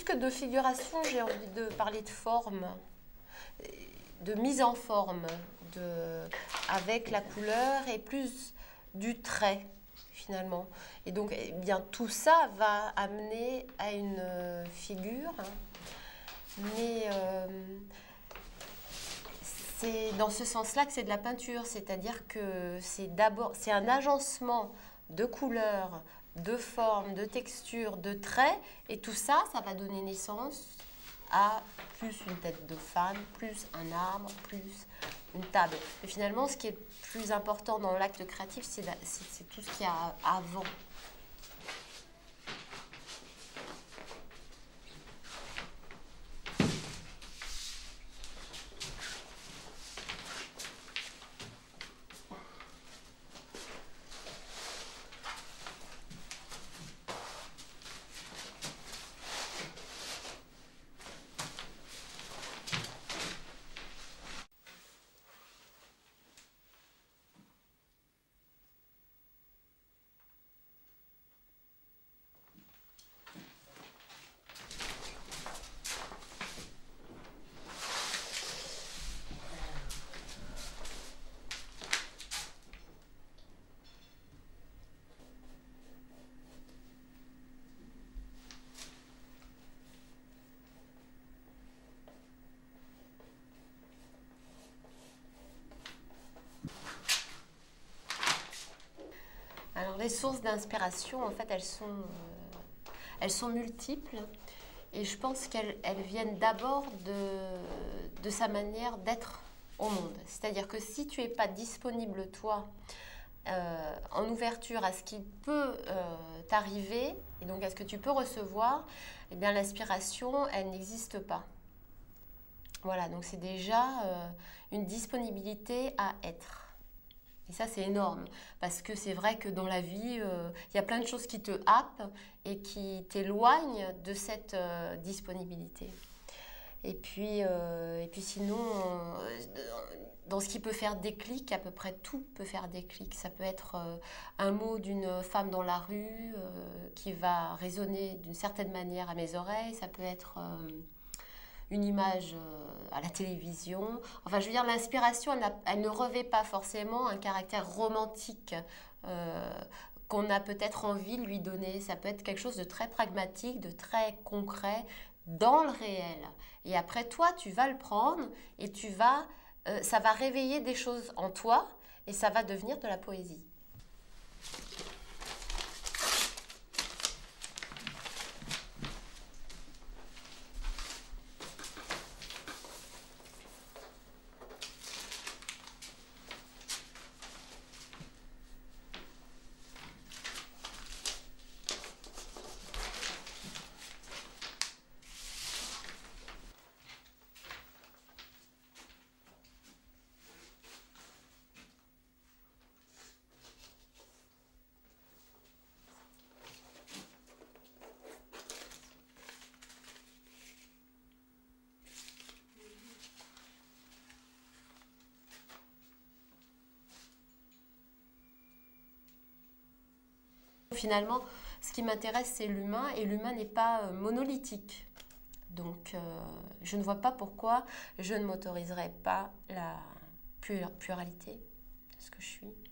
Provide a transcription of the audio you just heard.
que de figuration, j'ai envie de parler de forme, de mise en forme avec la couleur et plus du trait finalement. Et donc eh bien, tout ça va amener à une figure, mais c'est dans ce sens-là que c'est de la peinture, c'est-à-dire que c'est un agencement de couleurs, de formes, de textures, de traits, et tout ça, ça va donner naissance à plus une tête de femme, plus un arbre, plus une table. Et finalement, ce qui est le plus important dans l'acte créatif, c'est tout ce qu'il y a avant. Alors les sources d'inspiration, en fait, elles sont multiples et je pense qu'elles viennent d'abord de sa manière d'être au monde. C'est-à-dire que si tu n'es pas disponible, toi, en ouverture à ce qui peut t'arriver et donc à ce que tu peux recevoir, eh bien l'inspiration, elle n'existe pas. Voilà, donc c'est déjà une disponibilité à être. Et ça, c'est énorme, parce que c'est vrai que dans la vie, il y a plein de choses qui te happent et qui t'éloignent de cette disponibilité. Et puis sinon, dans ce qui peut faire déclic, à peu près tout peut faire déclic. Ça peut être un mot d'une femme dans la rue qui va résonner d'une certaine manière à mes oreilles. Ça peut être une image à la télévision. Enfin, je veux dire, l'inspiration, elle ne revêt pas forcément un caractère romantique qu'on a peut-être envie de lui donner. Ça peut être quelque chose de très pragmatique, de très concret, dans le réel. Et après, toi, tu vas le prendre et ça va réveiller des choses en toi et ça va devenir de la poésie. Finalement, ce qui m'intéresse, c'est l'humain, et l'humain n'est pas monolithique. Donc, je ne vois pas pourquoi je ne m'autoriserais pas la pluralité de ce que je suis.